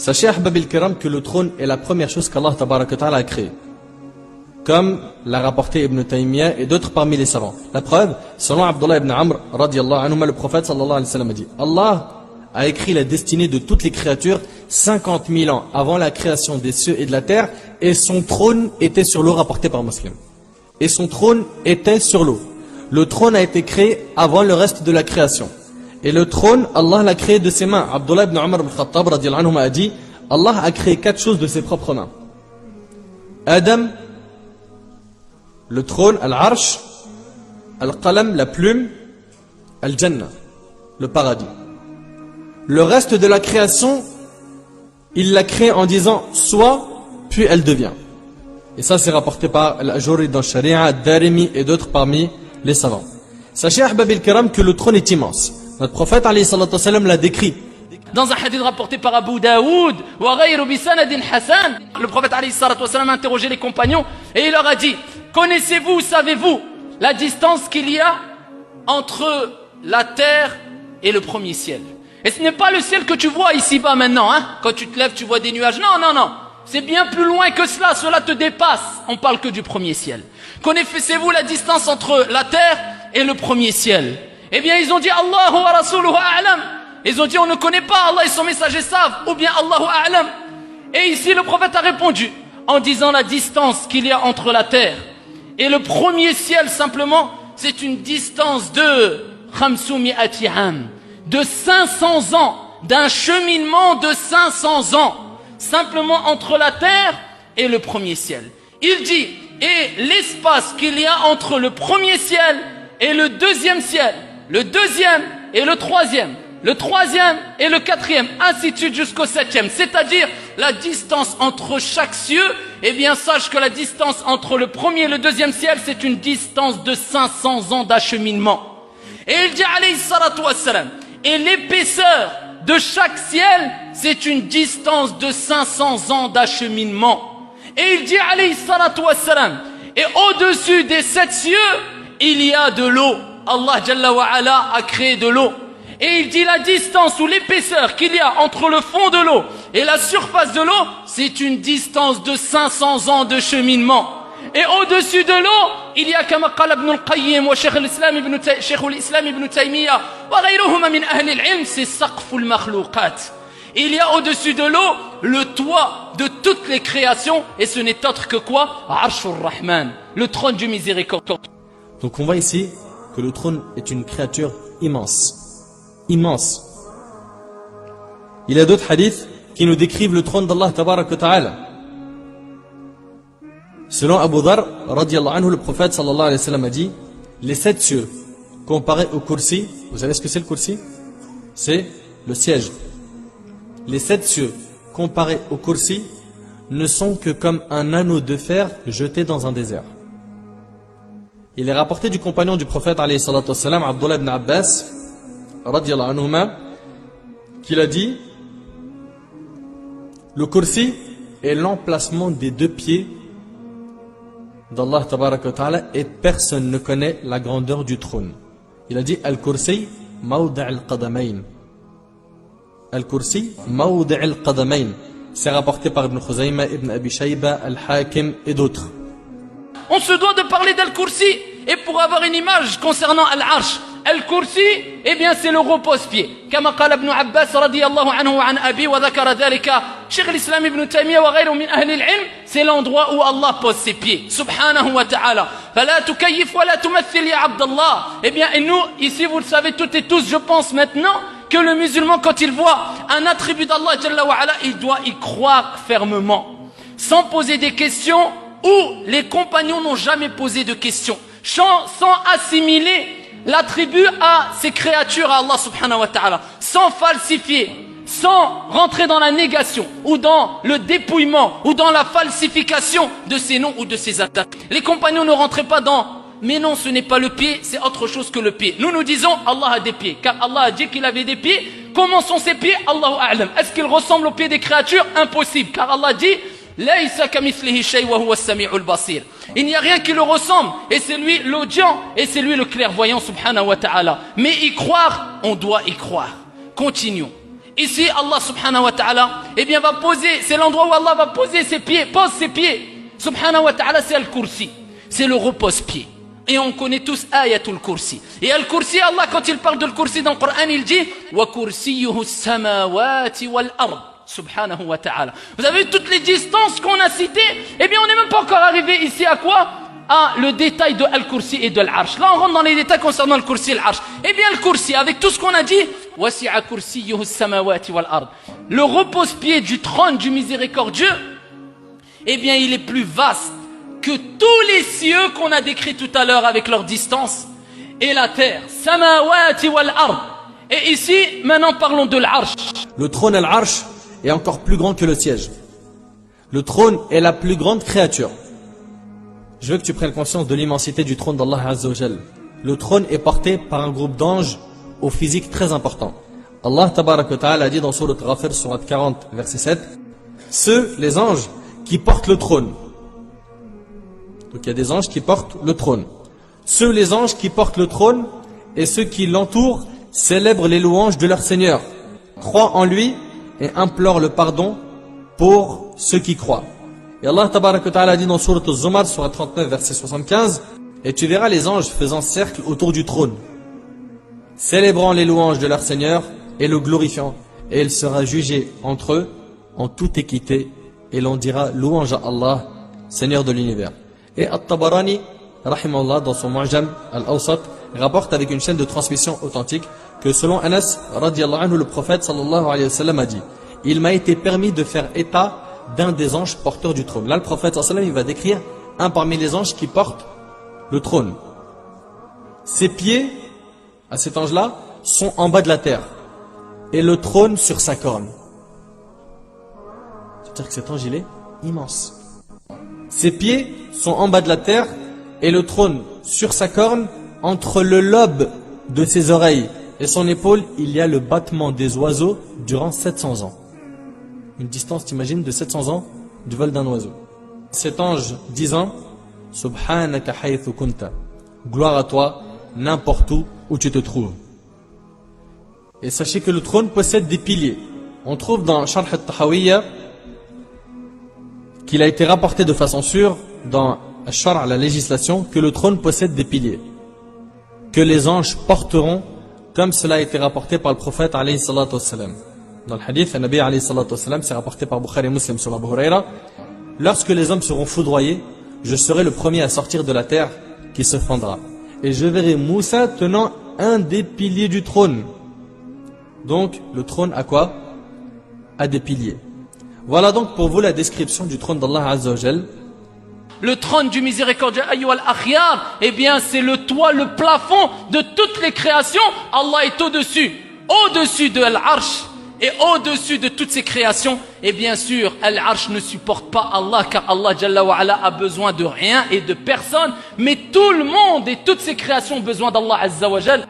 Sachez, Ahbab al-Kiram, que le trône est la première chose qu'Allah Tabaraka Ta'ala a créée. Comme l'a rapporté Ibn Taymiyyah et d'autres parmi les savants. La preuve, selon Abdullah ibn Amr, radiallahu anhu, le prophète sallallahu alayhi wa sallam a dit: Allah a écrit la destinée de toutes les créatures 50 000 ans avant la création des cieux et de la terre, et son trône était sur l'eau, rapporté par Muslim. Et son trône était sur l'eau. Le trône a été créé avant le reste de la création. Et le trône, Allah l'a créé de ses mains. Abdullah ibn Umar al-Khattab radiallahu anhu a dit: Allah a créé 4 choses de ses propres mains. Adam, le trône, al-Arsh, al-Qalam, la plume, al-Jannah, le paradis. Le reste de la création, il l'a créé en disant soit, puis elle devient. Et ça, c'est rapporté par Al-Ajuri dans Sharia, Ad-Darimi et d'autres parmi les savants. Sachez, Ahbab al-Kiram, que le trône est immense. Notre prophète alayhi salatu wasalam l'a décrit. Dans un hadith rapporté par Abu Daoud, le prophète alayhi salatu wasalam a interrogé les compagnons et il leur a dit: connaissez-vous, savez-vous la distance qu'il y a entre la terre et le premier ciel? Et ce n'est pas le ciel que tu vois ici-bas maintenant, hein? Quand tu te lèves, tu vois des nuages. Non, non, non. C'est bien plus loin que cela. Cela te dépasse. On parle que du premier ciel. Connaissez-vous la distance entre la terre et le premier ciel? Eh bien, ils ont dit Allahu wa rasuluhu a'lam. Ils ont dit on ne connaît pas, Allah et son messager savent. Ou bien Allahu a'lam. Et ici, le prophète a répondu en disant la distance qu'il y a entre la terre et le premier ciel, simplement, c'est une distance de 500 am. De 500 ans, d'un cheminement de 500 ans, simplement entre la terre et le premier ciel. Il dit, et l'espace qu'il y a entre le premier ciel et le deuxième ciel, le deuxième et le troisième et le quatrième, ainsi de suite jusqu'au septième, c'est-à-dire la distance entre chaque cieux, eh bien sache que la distance entre le premier et le deuxième ciel, c'est une distance de 500 ans d'acheminement. Et il dit, alayhi salatu wassalam, et l'épaisseur de chaque ciel, c'est une distance de 500 ans d'acheminement. Et il dit, alayhi salatu wassalam, et au-dessus des 7 cieux, il y a de l'eau. Allah Jalla wa Ala a créé de l'eau. Et il dit la distance ou l'épaisseur qu'il y a entre le fond de l'eau et la surface de l'eau, c'est une distance de 500 ans de cheminement. Et au-dessus de l'eau, il y a comme قال ابن القيم وشيخ الإسلام ابن تيمية وغيرهما من أهل العلم, c'est سقف المخلوقات. Il y a au-dessus de l'eau le toit de toutes les créations, et ce n'est autre que quoi? Arshur Rahman, le trône du miséricordieux. Donc on voit ici que le trône est une créature immense. Immense. Il y a d'autres hadiths qui nous décrivent le trône d'Allah Tabaraka Ta'ala. Selon Abu Dhar, radiallahu anhu, le prophète sallallahu alayhi wa sallam a dit: les 7 cieux comparés au kursi, vous savez ce que c'est le kursi? C'est le siège. Les 7 cieux comparés au kursi ne sont que comme un anneau de fer jeté dans un désert. Il est rapporté du compagnon du prophète alayhi salatu wa sallam, Abdullah ibn Abbas radiallahu anhuma, qu'il a dit: le kursi est l'emplacement des 2 pieds d'Allah tabaraka wa ta'ala, et personne ne connaît la grandeur du trône. Il a dit: al-kursi mawda' al-qadamayn. Al-kursi mawda' al-qadamayn. C'est rapporté par Ibn Khuzayma, Ibn Abi Shayba, Al-Hakim et d'autres. On se doit de parler d'Al-Kursi, et pour avoir une image concernant Al-Arsh, Al-Kursi, eh bien c'est le repose-pied. Comme قال ابن عباس رضي الله عنه وعن أبي وذكر ذلك شيخ الإسلام ابن تيمية وغيره من أهل العلم, c'est l'endroit où Allah pose ses pieds. Subhanahu wa ta'ala. فلا تكيف ولا تمثل يا عبد الله. Eh bien, et nous, ici, vous le savez toutes et tous, je pense maintenant, que le musulman, quand il voit un attribut d'Allah Jalla wa Ala, il doit y croire fermement, sans poser des questions, ou les compagnons n'ont jamais posé de questions, sans assimiler l'attribut à ces créatures, à Allah subhanahu wa ta'ala, sans falsifier, sans rentrer dans la négation, ou dans le dépouillement, ou dans la falsification de ces noms ou de ces attaques. Les compagnons ne rentraient pas dans mais non, ce n'est pas le pied, c'est autre chose que le pied. Nous nous disons Allah a des pieds, car Allah a dit qu'il avait des pieds. Comment sont ces pieds? Allahu a'lam. Est-ce qu'ils ressemblent aux pieds des créatures? Impossible, car Allah dit Laysa kamithlihi shay wa huwa as-sami'ul basir. Il n'y a rien qui le ressemble, et c'est lui l'audient, et c'est lui le clairvoyant subhanahu wa ta'ala. Mais y croire, on doit y croire. Continuons. Ici, Allah subhanahu wa ta'ala, eh bien, va poser, c'est l'endroit où Allah va poser ses pieds, pose ses pieds. Subhanahu wa ta'ala, c'est Al-Kursi. C'est le repose-pied. Et on connaît tous Ayatul Kursi. Et Al-Kursi, Allah, quand il parle de Al-Kursi dans le Coran, il dit wa kursiyuhu samawati wal ard. Subhanahu wa ta'ala. Vous avez vu toutes les distances qu'on a citées? Eh bien, on n'est même pas encore arrivé ici à quoi? À le détail de Al-Kursi et de l'Arsh. Là, on rentre dans les détails concernant le Kursi et l'Arsh. Eh bien, le Kursi, avec tout ce qu'on a dit, wasi'a kursiyuhu samawati wal ard. Le repose-pied du trône du miséricordieux, eh bien, il est plus vaste que tous les cieux qu'on a décrits tout à l'heure avec leur distance et la terre. Samawati wal ard. Et ici, maintenant, parlons de l'Arsh. Le trône Al-Arsh est encore plus grand que le siège. Le trône est la plus grande créature. Je veux que tu prennes conscience de l'immensité du trône d'Allah Azza wa Jal. Le trône est porté par un groupe d'anges au physique très important. Allah Tabarak wa Ta'ala a dit dans Surat Ghafir, Surat 40, verset 7, ceux, les anges, qui portent le trône. Donc il y a des anges qui portent le trône. Ceux, les anges qui portent le trône et ceux qui l'entourent célèbrent les louanges de leur Seigneur, croient en lui et implorent le pardon pour ceux qui croient. Et Allah Tabarak wa Ta'ala dit dans Surat Al-Zumar, Surat 39, verset 75, et tu verras les anges faisant cercle autour du trône, célébrant les louanges de leur Seigneur et le glorifiant, et il sera jugé entre eux en toute équité, et l'on dira louange à Allah, Seigneur de l'univers. Et At-Tabarani, rahimahullah, dans son Mu'jam Al-Awsat, rapporte avec une chaîne de transmission authentique que selon Anas, radiallahu anhu, le prophète sallallahu alayhi wa sallam a dit, il m'a été permis de faire état d'un des anges porteurs du trône. Là, le prophète sallallahu alayhi wa sallam, il va décrire un parmi les anges qui porte le trône. Ses pieds, à cet ange-là, sont en bas de la terre et le trône sur sa corne. C'est-à-dire que cet ange, il est immense. Ses pieds sont en bas de la terre et le trône sur sa corne. Entre le lobe de ses oreilles et son épaule, il y a le battement des oiseaux durant 700 ans. Une distance, t'imagines, de 700 ans du vol d'un oiseau. Cet ange disant Subhanaka haythu kunta, gloire à toi n'importe où tu te trouves. Et sachez que le trône possède des piliers. On trouve dans Sharh al-Tahawiyya qu'il a été rapporté de façon sûre dans Sharh, la législation, que le trône possède des piliers que les anges porteront, comme cela a été rapporté par le prophète alayhi salatu wassalam. Dans le hadith, le Nabi alayhi salatu wassalam, c'est rapporté par Bukhari et Muslim sur Abu Huraira, lorsque les hommes seront foudroyés, je serai le premier à sortir de la terre qui se fendra. Et je verrai Moussa tenant un des piliers du trône. Donc, le trône a quoi? A des piliers. Voilà donc pour vous la description du trône d'Allah Azza wa Jal. Le trône du miséricordieux, ayyuhal akhyar, eh bien c'est le toit, le plafond de toutes les créations. Allah est au-dessus de l'Arsh et au-dessus de toutes ces créations. Et bien sûr, l'Arsh ne supporte pas Allah, car Allah Jalla wa Ala a besoin de rien et de personne. Mais tout le monde et toutes ces créations ont besoin d'Allah Azza wa Jal.